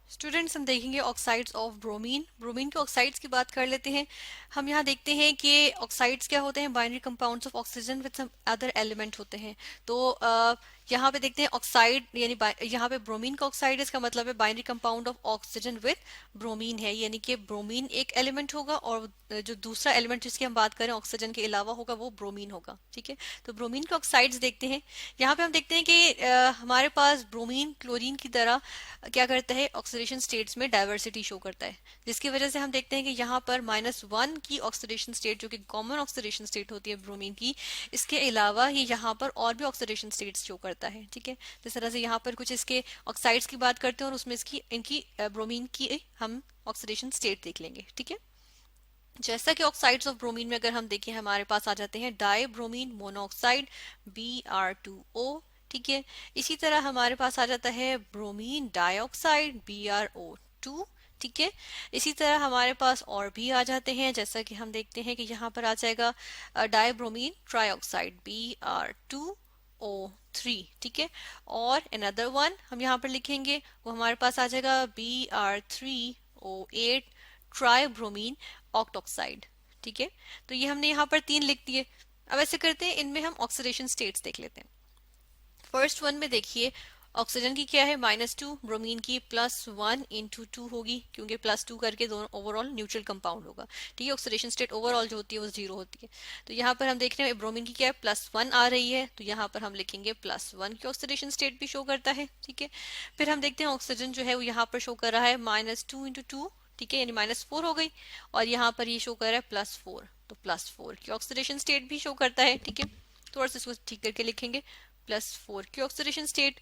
Students हम देखेंगे oxides of bromine. Bromine के ऑक्साइड्स की बात कर लेते हैं। हम यहाँ देखते हैं कि ऑक्साइड्स क्या होते हैं, binary compounds of oxygen with some other element होते हैं। तो यहाँ पे देखते हैं ऑक्साइड यानी यहाँ पे ब्रोमीन का ऑक्साइड, इसका मतलब है binary compound of oxygen with bromine है, यानी कि ब्रोमीन एक एलिमेंट होगा और जो दूसरा एलिमेंट जिसकी हम बात करें ऑक्सीजन के अलावा होगा वो ब्रोमीन होगा। ठीक है, तो ब्रोमीन के ऑक्साइड्स देखते हैं। यहाँ पे हम देखते हैं कि हमारे पास ब्रोमीन क्लोरीन की तरह क्या करता है, ऑक्सीडेशन स्टेट्स में डाइवर्सिटी शो करता है, जिसकी वजह से हम देखते हैं कि यहाँ पर -1 की ऑक्सीडेशन स्टेट जो कि कॉमन ऑक्सीडेशन स्टेट होती है ब्रोमीन की, इसके अलावा ही यहाँ पर और भी ऑक्सीडेशन स्टेट्स शो करता है। ठीक है, जिस तरह से यहाँ पर कुछ इसके ऑक्साइड्स की बात करते हैं और उसमें इसकी इनकी ब्रोमीन की हम ऑक्सीडेशन स्टेट देख लेंगे। ठीक है, जैसा कि ऑक्साइड्स ऑफ ब्रोमीन में अगर हम देखें हमारे पास आ जाते हैं डाई ब्रोमीन मोनोऑक्साइड Br2O। ठीक है, इसी तरह हमारे पास आ जाता है ब्रोमीन डाइऑक्साइड BrO2। ठीक है, इसी तरह हमारे पास और भी आ जाते हैं, जैसा कि हम देखते हैं कि यहाँ पर आ जाएगा डाई ब्रोमीन ट्राइऑक्साइड Br2O3। ठीक है, और अनदर वन हम यहाँ पर लिखेंगे, वो हमारे पास आ जाएगा Br3O8 ट्राइब्रोमीन ऑक्टोक्साइड। ठीक है, तो ये हमने यहाँ पर 3 लिख दिए। अब ऐसे करते हैं, इनमें हम ऑक्सीडेशन स्टेट्स देख लेते हैं। फर्स्ट वन में देखिए ऑक्सीजन की क्या है -2, ब्रोमीन की +1 × 2 होगी, क्योंकि +2 करके दोनों ओवरऑल न्यूट्रल कंपाउंड होगा। ठीक है, ऑक्सीडेशन स्टेट ओवरऑल जो होती है वो 0 होती है। तो यहाँ पर हम देख रहे हैं ब्रोमीन की क्या है, +1 आ रही है, तो यहाँ पर हम लिखेंगे +1 की ऑक्सीडेशन स्टेट भी शो करता है। ठीक है, फिर हम देखते हैं ऑक्सीजन जो है वो यहाँ पर शो कर रहा है -2 × 2। ठीक है, यानी -4 हो गई, और यहाँ पर ये शो कर रहा है +4, तो +4 की ऑक्सीडेशन स्टेट भी शो करता है। ठीक है, थोड़ा सा इसको ठीक करके लिखेंगे, +4 की ऑक्सीडेशन स्टेट।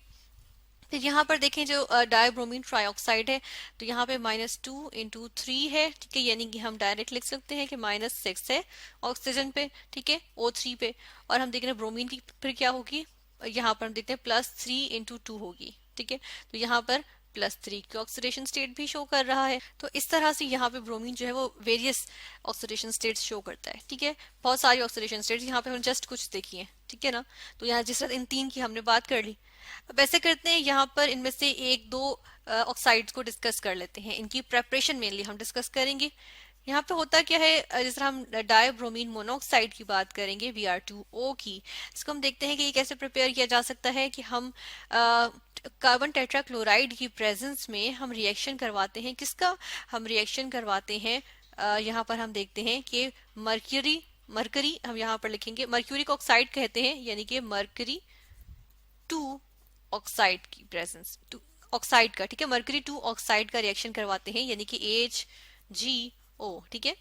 फिर यहाँ पर देखें जो डायब्रोमीन ट्राइऑक्साइड है, तो यहाँ पे -2 × 3 है। ठीक है, यानी कि हम डायरेक्ट लिख सकते हैं कि -6 है ऑक्सीजन पे। ठीक है, O3 पे। और हम देख रहे हैं ब्रोमीन की फिर क्या होगी, यहाँ पर हम देखते हैं +3 × 2 होगी। ठीक है, तो यहाँ पर +3 की ऑक्सीडेशन स्टेट भी शो कर रहा है। तो इस तरह से यहाँ पे ब्रोमीन जो है वो वेरियस ऑक्सीडेशन स्टेट्स शो करता है। ठीक है, बहुत सारी ऑक्सीडेशन स्टेट्स, यहाँ पे हम जस्ट कुछ देखिए। ठीक है ना, तो यहाँ जिस तरह इन 3 की हमने बात कर ली। अब ऐसे करते हैं, यहाँ पर इनमें से एक दो ऑक्साइड्स को डिस्कस कर लेते हैं, इनकी प्रेपरेशन मेनली हम डिस्कस करेंगे। यहाँ पे होता क्या है, जिस तरह हम डायब्रोमीन मोनोऑक्साइड की बात करेंगे Br2O की, इसको हम देखते हैं कि ये कैसे प्रिपेयर किया जा सकता है कि हम कार्बन टेट्राक्लोराइड की प्रेजेंस में हम रिएक्शन करवाते हैं। किसका हम रिएक्शन करवाते हैं, यहाँ पर हम देखते हैं कि मर्क्यूरी मरकरी हम यहाँ पर लिखेंगे, मर्क्यूरी को ऑक्साइड कहते हैं, यानी कि मरकरी 2 ऑक्साइड की प्रेजेंस, टू ऑक्साइड का। ठीक है, मरकरी 2 ऑक्साइड का रिएक्शन करवाते हैं, यानी कि HgO। ठीक है,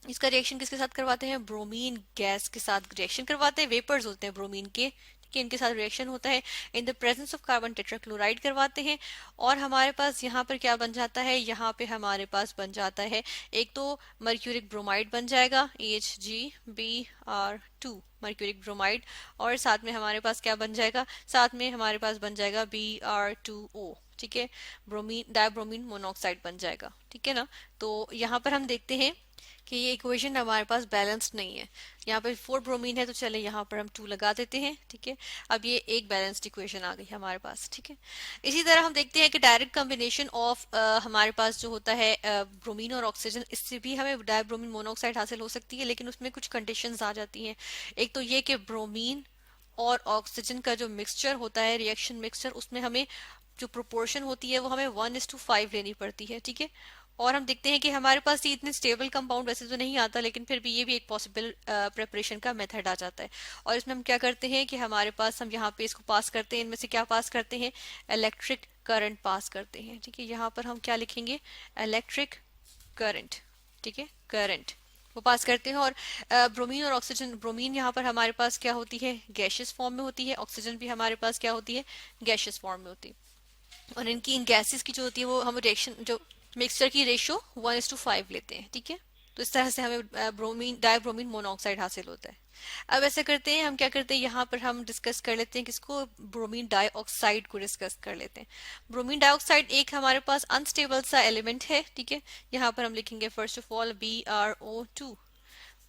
इसका रिएक्शन किसके साथ करवाते हैं, ब्रोमीन गैस के साथ रिएक्शन करवाते हैं, वेपर्स होते हैं ब्रोमीन के। ठीक है, इनके साथ रिएक्शन होता है, in the presence of carbon tetrachloride करवाते हैं। और हमारे पास यहाँ पर क्या बन जाता है, यहाँ पे हमारे पास बन जाता है एक तो मर्क्यूरिक ब्रोमाइड बन जाएगा HgBr2 मर्क्यूरिक ब्रोमाइड, और साथ में हमारे पास क्या बन जाएगा, साथ में हमारे पास बन जाएगा Br2O। ठीक है, ब्रोमीन डायब्रोमीन मोनोऑक्साइड बन जाएगा। ठीक है ना, तो यहाँ पर हम देखते हैं कि ये इक्वेशन हमारे पास बैलेंस्ड नहीं है। यहाँ पे 4 ब्रोमीन है, तो चले यहाँ पर हम 2 लगा देते हैं। ठीक है, अब ये एक बैलेंस्ड इक्वेशन आ गई हमारे पास। ठीक है, इसी तरह हम देखते हैं कि डायरेक्ट कॉम्बिनेशन ऑफ हमारे पास जो होता है ब्रोमीन और ऑक्सीजन, इससे भी हमें डायब्रोमीन मोनोऑक्साइड हासिल हो सकती है, लेकिन उसमें कुछ कंडीशंस आ जाती हैं। एक तो ये कि ब्रोमीन और ऑक्सीजन का जो मिक्सचर होता है, रिएक्शन मिक्सचर, उसमें हमें जो प्रोपोर्शन होती है वो हमें 1:5 लेनी पड़ती है। ठीक है, और हम देखते हैं कि हमारे पास ये इतने स्टेबल कंपाउंड वैसे तो नहीं आता, लेकिन फिर भी ये भी एक पॉसिबल प्रेपरेशन का मेथड आ जाता है। और इसमें हम क्या करते हैं कि हमारे पास हम यहाँ पे इसको पास करते हैं, इनमें से क्या पास करते हैं, इलेक्ट्रिक करंट पास करते हैं। ठीक है, यहाँ पर हम क्या लिखेंगे, इलेक्ट्रिक करंट। ठीक है, करंट वो पास करते हैं। और ब्रोमीन और ऑक्सीजन, ब्रोमीन यहाँ पर हमारे पास क्या होती है, गैशियस फॉर्म में होती है, ऑक्सीजन भी हमारे पास क्या होती है, गैशियस फॉर्म में होती है। और इनकी इन गैसेस की जो होती है वो हम रिएक्शन जो मिक्सचर की रेशियो 1:5 लेते हैं। ठीक है, तो इस तरह से हमें ब्रोमीन डायब्रोमीन मोनोऑक्साइड हासिल होता है। अब ऐसे करते हैं, हम क्या करते हैं, यहाँ पर हम डिस्कस कर लेते हैं किसको, ब्रोमीन डाइऑक्साइड को डिस्कस कर लेते हैं। ब्रोमीन डाइऑक्साइड एक हमारे पास अनस्टेबल सा एलिमेंट है। ठीक है, यहाँ पर हम लिखेंगे फर्स्ट ऑफ ऑल Br2O।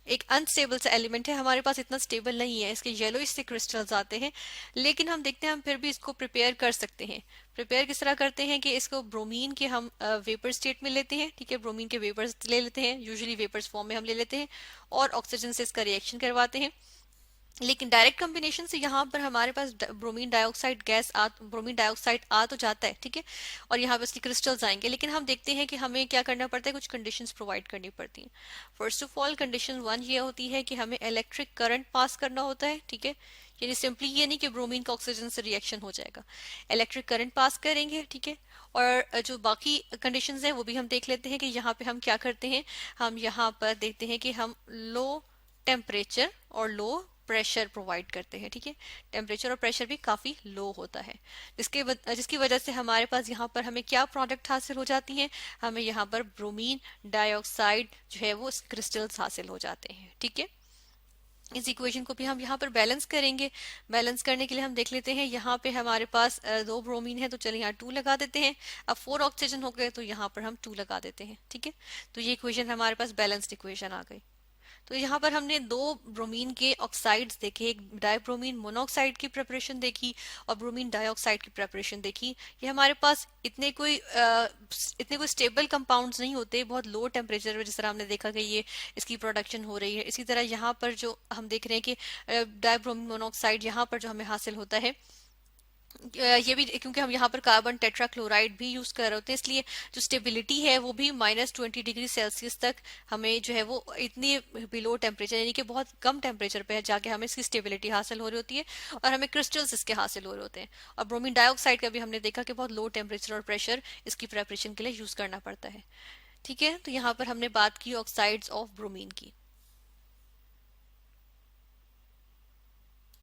एक अनस्टेबल सा एलिमेंट है, हमारे पास इतना स्टेबल नहीं है, इसके येलो से क्रिस्टल्स आते हैं, लेकिन हम देखते हैं हम फिर भी इसको प्रिपेयर कर सकते हैं। प्रिपेयर किस तरह करते हैं कि इसको ब्रोमीन के हम वेपर स्टेट में लेते हैं, ठीक है, ब्रोमीन के वेपर्स ले लेते हैं, यूजुअली वेपर्स फॉर्म में हम ले लेते हैं, और ऑक्सीजन से इसका रिएक्शन करवाते हैं। लेकिन डायरेक्ट कॉम्बिनेशन से यहाँ पर हमारे पास ब्रोमीन डाइऑक्साइड आ तो जाता है, ठीक है, और यहाँ पे इसकी क्रिस्टल्स आएंगे, लेकिन हम देखते हैं कि हमें क्या करना पड़ता है, कुछ कंडीशंस प्रोवाइड करनी पड़ती हैं। First of all condition one ये होती है कि हमें इलेक्ट्रिक करंट पास करना होता है, ठीक है, यानी सिंपली ये नहीं कि ब्रोमीन का ऑक्सीजन से रिएक्शन हो जाएगा, इलेक्ट्रिक करंट पास करेंगे, ठीक है। और जो बाकी कंडीशंस हैं वो भी हम देख लेते हैं कि यहाँ पे हम क्या करते हैं। हम यहाँ पर देखते हैं कि हम लो टेम्परेचर और लो प्रेशर प्रोवाइड करते हैं, ठीक है, टेम्परेचर और प्रेशर भी काफी लो होता है, जिसकी वजह से हमारे पास यहाँ पर हमें क्या प्रोडक्ट हासिल हो जाती हैं, हमें यहाँ पर ब्रोमीन डाइऑक्साइड जो है वो क्रिस्टल्स हासिल हो जाते हैं, ठीक है। इस इक्वेशन को भी हम यहाँ पर बैलेंस करेंगे। बैलेंस करने के लिए हम देख लेते हैं, यहाँ पे हमारे पास दो ब्रोमीन है तो चलिए यहाँ 2 लगा देते हैं। अब 4 ऑक्सीजन हो गए तो यहाँ पर हम 2 लगा देते हैं, ठीक है। तो ये इक्वेशन हमारे पास बैलेंस्ड इक्वेशन आ गई। तो यहाँ पर हमने 2 ब्रोमीन के ऑक्साइड्स देखे, एक डाइब्रोमीन मोनोऑक्साइड की प्रिपरेशन देखी और ब्रोमीन डाइऑक्साइड की प्रिपरेशन देखी। ये हमारे पास इतने कोई स्टेबल कंपाउंड्स नहीं होते, बहुत लो टेम्परेचर में, जिस तरह हमने देखा कि ये इसकी प्रोडक्शन हो रही है। इसी तरह यहाँ पर जो हम देख रहे हैं कि डाइब्रोमीन मोनोऑक्साइड यहाँ पर जो हमें हासिल होता है, ये भी क्योंकि हम यहाँ पर कार्बन टेट्राक्लोराइड भी यूज कर रहे होते हैं, इसलिए जो स्टेबिलिटी है वो भी -20 डिग्री सेल्सियस तक हमें जो है वो इतनी बिलो टेम्परेचर, यानी कि बहुत कम टेम्परेचर पे जाके हमें इसकी स्टेबिलिटी हासिल हो रही होती है और हमें क्रिस्टल्स इसके हासिल हो रहे होते हैं। और ब्रोमीन डाइऑक्साइड का भी हमने देखा कि बहुत लो टेम्परेचर और प्रेशर इसकी प्रेपरेशन के लिए यूज करना पड़ता है, ठीक है। तो यहाँ पर हमने बात की ऑक्साइड्स ऑफ ब्रोमीन की।